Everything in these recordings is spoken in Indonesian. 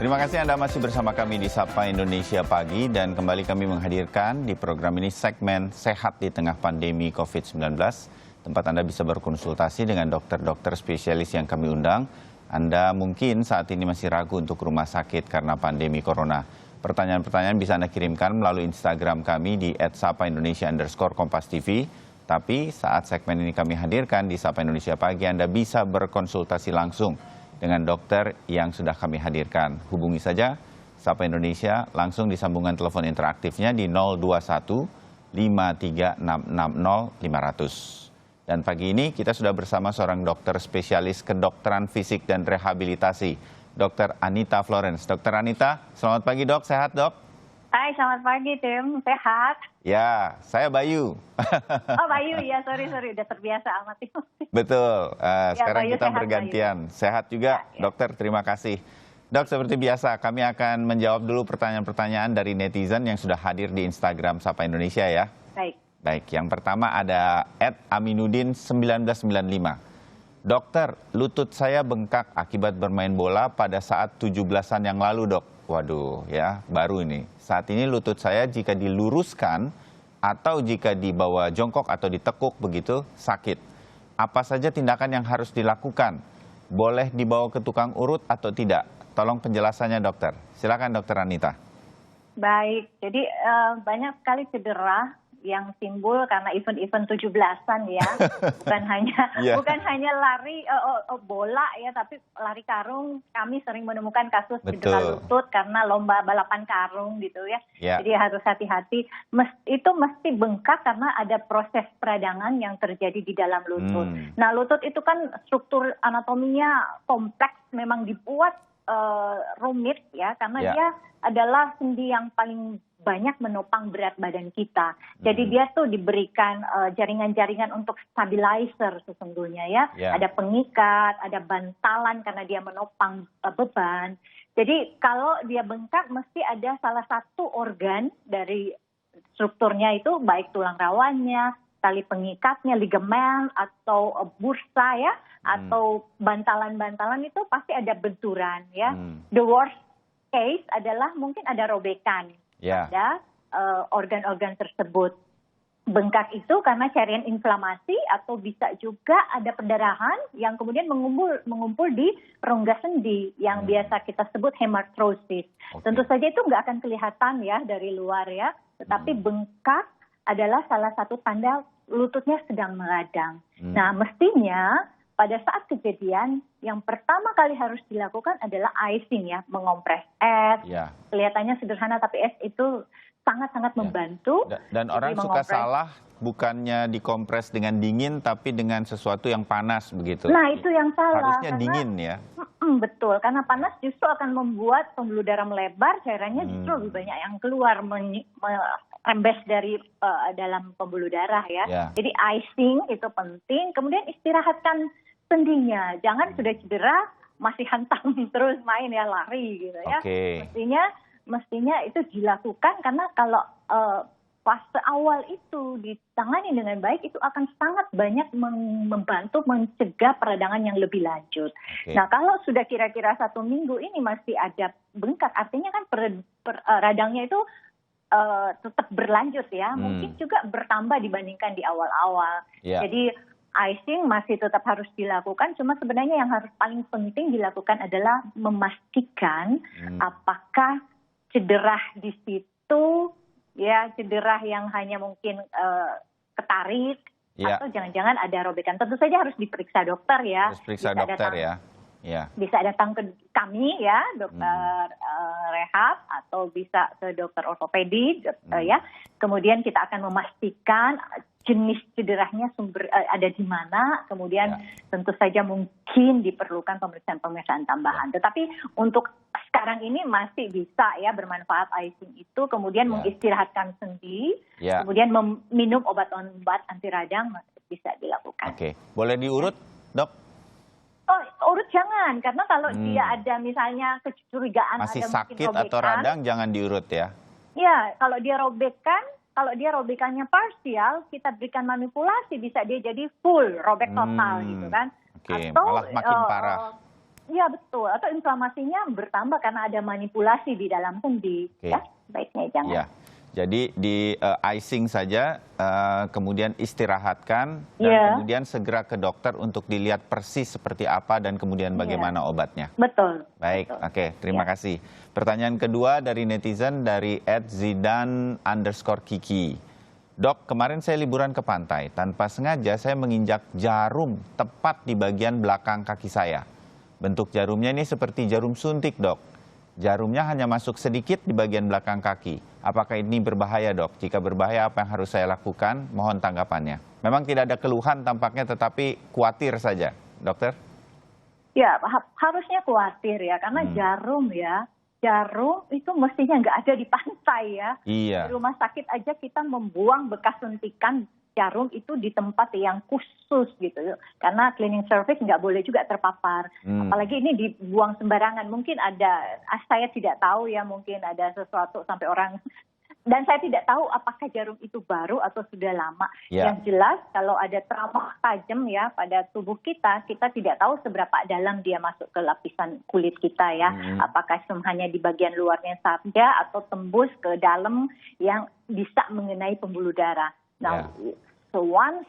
Terima kasih Anda masih bersama kami di Sapa Indonesia Pagi dan kembali kami menghadirkan di program ini segmen Sehat di Tengah Pandemi COVID-19. Tempat Anda bisa berkonsultasi dengan dokter-dokter spesialis yang kami undang. Anda mungkin saat ini masih ragu untuk rumah sakit karena pandemi corona. Pertanyaan-pertanyaan bisa Anda kirimkan melalui Instagram kami di @sapa_Indonesia_Kompas TV. Tapi saat segmen ini kami hadirkan di Sapa Indonesia Pagi, Anda bisa berkonsultasi langsung dengan dokter yang sudah kami hadirkan. Hubungi saja Sapa Indonesia langsung di sambungan telepon interaktifnya di 021 53660 500. Dan pagi ini kita sudah bersama seorang dokter spesialis kedokteran fisik dan rehabilitasi, Dr. Anita Florence. Dr. Anita, selamat pagi dok, sehat dok? Hai, selamat pagi Tim, sehat? Ya, saya Bayu. Oh Bayu, ya sorry, udah terbiasa amat. Betul, sekarang Bayu kita sehat, bergantian. Bayu. Sehat juga ya. dokter, terima kasih. Dok, seperti biasa kami akan menjawab dulu pertanyaan-pertanyaan dari netizen yang sudah hadir di Instagram Sapa Indonesia ya. Baik, yang pertama ada @Aminuddin1995. Dokter, lutut saya bengkak akibat bermain bola pada saat 17-an yang lalu dok. Waduh ya, baru ini. Saat ini lutut saya jika diluruskan atau jika dibawa jongkok atau ditekuk begitu sakit. Apa saja tindakan yang harus dilakukan? Boleh dibawa ke tukang urut atau tidak? Tolong penjelasannya dokter. Silakan dokter Anita. Baik, jadi banyak sekali cedera yang timbul karena event-event 17-an ya, bukan hanya lari bola ya, tapi lari karung. Kami sering menemukan kasus cedera lutut karena lomba balapan karung gitu ya. Jadi harus hati-hati. Itu mesti bengkak karena ada proses peradangan yang terjadi di dalam lutut. Nah, lutut itu kan struktur anatominya kompleks, memang dibuat rumit ya, karena dia adalah sendi yang paling banyak menopang berat badan kita. Jadi dia tuh diberikan jaringan-jaringan untuk stabilizer sesungguhnya ya. Ada pengikat, ada bantalan karena dia menopang beban. Jadi kalau dia bengkak mesti ada salah satu organ dari strukturnya itu, baik tulang rawannya, tali pengikatnya, ligamen atau bursa ya, atau bantalan-bantalan itu pasti ada benturan ya. The worst case adalah mungkin ada robekan. Pada organ-organ tersebut. Bengkak itu karena cairan inflamasi atau bisa juga ada pendarahan yang kemudian mengumpul di rongga sendi yang biasa kita sebut hemarthrosis. Tentu saja itu nggak akan kelihatan ya dari luar ya, tetapi bengkak adalah salah satu tanda lututnya sedang meradang. Nah, mestinya pada saat kejadian, yang pertama kali harus dilakukan adalah icing ya, mengompres es. Kelihatannya sederhana, tapi es itu sangat-sangat membantu. Dan orang suka salah, bukannya dikompres dengan dingin, tapi dengan sesuatu yang panas begitu. Nah, itu yang salah. Harusnya dingin ya. Betul, karena panas justru akan membuat pembuluh darah melebar, cairannya justru lebih banyak yang keluar, rembes dari dalam pembuluh darah ya. Jadi icing itu penting, kemudian istirahatkan sendinya. Jangan sudah cedera masih hantam terus main ya, lari gitu ya. Mestinya itu dilakukan karena kalau fase awal itu ditangani dengan baik itu akan sangat banyak membantu mencegah peradangan yang lebih lanjut. Nah, kalau sudah kira-kira 1 minggu ini masih ada bengkak, artinya kan radangnya itu tetap berlanjut ya, mungkin juga bertambah dibandingkan di awal-awal. Jadi icing masih tetap harus dilakukan, cuma sebenarnya yang harus paling penting dilakukan adalah memastikan apakah cedera di situ ya, cedera yang hanya mungkin ketarik atau jangan-jangan ada robekan. Tentu saja harus diperiksa dokter ya. Harus periksa dokter ya. Bisa datang ke kami ya, dokter rehab, atau bisa ke dokter ortopedi ya. Kemudian kita akan memastikan jenis cederanya ada di mana, kemudian tentu saja mungkin diperlukan pemeriksaan tambahan. Tetapi untuk sekarang ini masih bisa ya bermanfaat icing itu, kemudian mengistirahatkan sendi, kemudian minum obat-obat anti radang bisa dilakukan. Boleh diurut, dok? Oh, urut jangan, karena kalau dia ada misalnya kecurigaan masih ada sakit mungkin robekan, atau radang jangan diurut ya? Ya, kalau dia robekannya parsial, kita berikan manipulasi, bisa dia jadi full robek total gitu kan. Atau malah makin parah. Ya betul, atau inflamasinya bertambah karena ada manipulasi di dalam sendi. Oke. Ya, baiknya jangan. Ya, jadi di icing saja, kemudian istirahatkan, dan Ya, kemudian segera ke dokter untuk dilihat persis seperti apa dan kemudian ya, bagaimana obatnya. betul. Baik, Betul. oke, terima Ya. kasih. Pertanyaan kedua dari netizen dari @zidan_kiki. Dok, kemarin saya liburan ke pantai. Tanpa sengaja saya menginjak jarum tepat di bagian belakang kaki saya. Bentuk jarumnya ini seperti jarum suntik, dok. Jarumnya hanya masuk sedikit di bagian belakang kaki. Apakah ini berbahaya, dok? Jika berbahaya, apa yang harus saya lakukan? Mohon tanggapannya. Memang tidak ada keluhan tampaknya, tetapi khawatir saja, dokter. Ya, harusnya khawatir ya, karena jarum itu mestinya nggak ada di pantai ya. Iya. Di rumah sakit aja kita membuang bekas suntikan jarum itu di tempat yang khusus gitu, karena cleaning service nggak boleh juga terpapar. Apalagi ini dibuang sembarangan, mungkin ada, saya tidak tahu ya, mungkin ada sesuatu sampai orang. Dan saya tidak tahu apakah jarum itu baru atau sudah lama. Ya. Yang jelas kalau ada trauma tajam ya pada tubuh kita tidak tahu seberapa dalam dia masuk ke lapisan kulit kita ya. Apakah hanya di bagian luarnya saja atau tembus ke dalam yang bisa mengenai pembuluh darah. Nah, once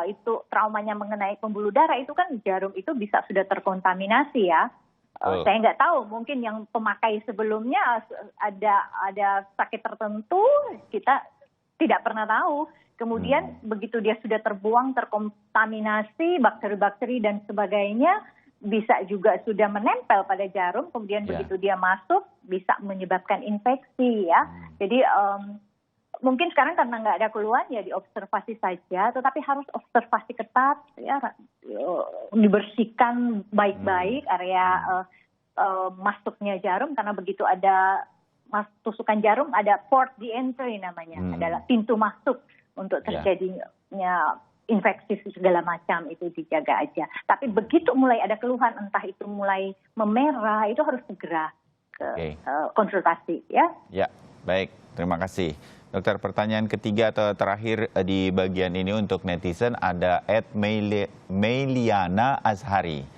itu traumanya mengenai pembuluh darah itu kan jarum itu bisa sudah terkontaminasi ya. Saya nggak tahu, mungkin yang pemakai sebelumnya ada sakit tertentu, kita tidak pernah tahu. Kemudian begitu dia sudah terbuang, terkontaminasi, bakteri-bakteri dan sebagainya, bisa juga sudah menempel pada jarum, kemudian begitu dia masuk, bisa menyebabkan infeksi ya. Jadi mungkin sekarang karena nggak ada keluhan ya diobservasi saja, tetapi harus observasi ketat ya, dibersihkan baik-baik area masuknya jarum, karena begitu ada tusukan jarum ada port di entry namanya, adalah pintu masuk untuk terjadinya infeksi segala macam, itu dijaga aja. Tapi begitu mulai ada keluhan, entah itu mulai memerah, itu harus segera ke konsultasi ya. Ya, baik, terima kasih. Dokter, pertanyaan ketiga atau terakhir di bagian ini untuk netizen ada @Meiliana Azhari.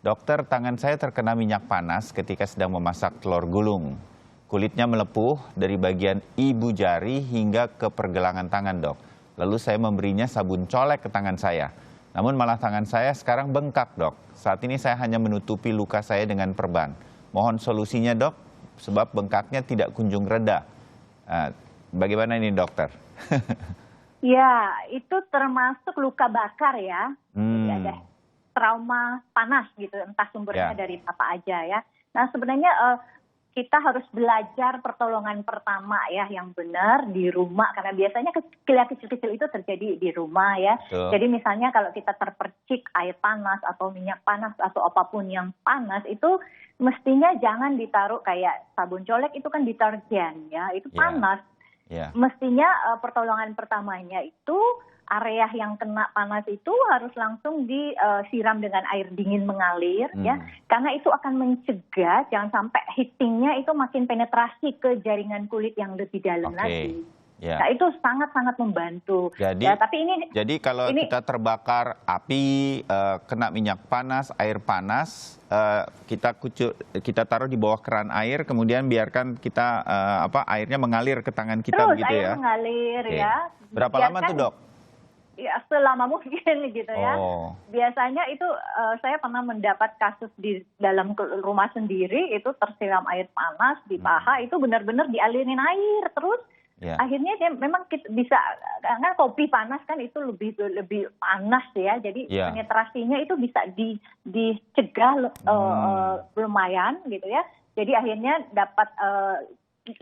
Dokter, tangan saya terkena minyak panas ketika sedang memasak telur gulung. Kulitnya melepuh dari bagian ibu jari hingga ke pergelangan tangan, dok. Lalu saya memberinya sabun colek ke tangan saya. Namun malah tangan saya sekarang bengkak, dok. Saat ini saya hanya menutupi luka saya dengan perban. Mohon solusinya, dok, sebab bengkaknya tidak kunjung reda. Bagaimana ini, dokter? Ya, itu termasuk luka bakar ya. Jadi ada trauma panas gitu, entah sumbernya dari apa aja ya. Nah, sebenarnya kita harus belajar pertolongan pertama ya yang benar di rumah, karena biasanya kecil-kecil itu terjadi di rumah ya. Jadi misalnya kalau kita terpercik air panas atau minyak panas atau apapun yang panas, itu mestinya jangan ditaruh kayak sabun colek, itu kan deterjen ya, itu panas. Mestinya pertolongan pertamanya itu area yang kena panas itu harus langsung disiram dengan air dingin mengalir ya, karena itu akan mencegah jangan sampai heatingnya itu makin penetrasi ke jaringan kulit yang lebih dalam lagi. Nah, itu sangat-sangat membantu. Jadi kalau kita terbakar api, kena minyak panas, air panas, kita taruh di bawah keran air, kemudian biarkan kita airnya mengalir ke tangan kita terus begitu ya? Terus air mengalir ya. Berapa lama tuh, dok? Ya, selama mungkin gitu ya. Biasanya itu saya pernah mendapat kasus di dalam rumah sendiri, itu tersiram air panas di paha, itu benar-benar dialirin air terus. Akhirnya dia memang bisa, karena kopi panas kan itu lebih panas ya, jadi penetrasinya itu bisa dicegah lumayan gitu ya. Jadi akhirnya dapat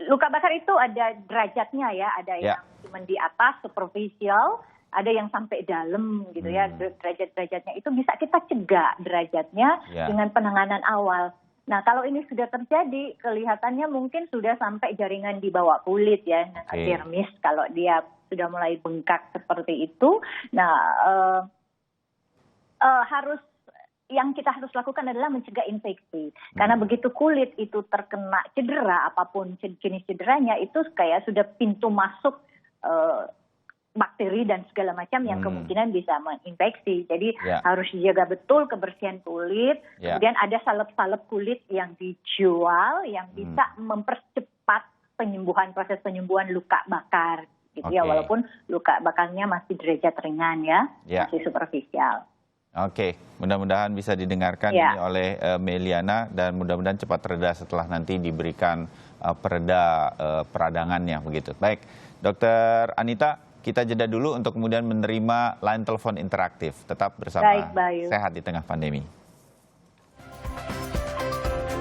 luka bakar itu ada derajatnya ya, ada yang cuma di atas superficial, ada yang sampai dalam gitu ya. Derajat-derajatnya itu bisa kita cegah derajatnya dengan penanganan awal. Nah, kalau ini sudah terjadi, kelihatannya mungkin sudah sampai jaringan di bawah kulit ya, dermis, kalau dia sudah mulai bengkak seperti itu. Nah, yang kita harus lakukan adalah mencegah infeksi. Karena begitu kulit itu terkena cedera, apapun jenis cederanya, itu kayak sudah pintu masuk bakteri dan segala macam yang kemungkinan bisa menginfeksi. Jadi Ya. harus dijaga betul kebersihan kulit. Ya. Kemudian ada salep-salep kulit yang dijual yang bisa mempercepat proses penyembuhan luka bakar. Gitu ya, Oke. walaupun luka bakarnya masih derajat ringan ya, Ya. masih superficial. Oke, mudah-mudahan bisa didengarkan Ya. ini oleh Meliana dan mudah-mudahan cepat reda setelah nanti diberikan pereda peradangannya begitu. Baik, Dokter Anita, kita jeda dulu untuk kemudian menerima line telepon interaktif. Tetap bersama Baik, Bayu. Sehat di Tengah Pandemi.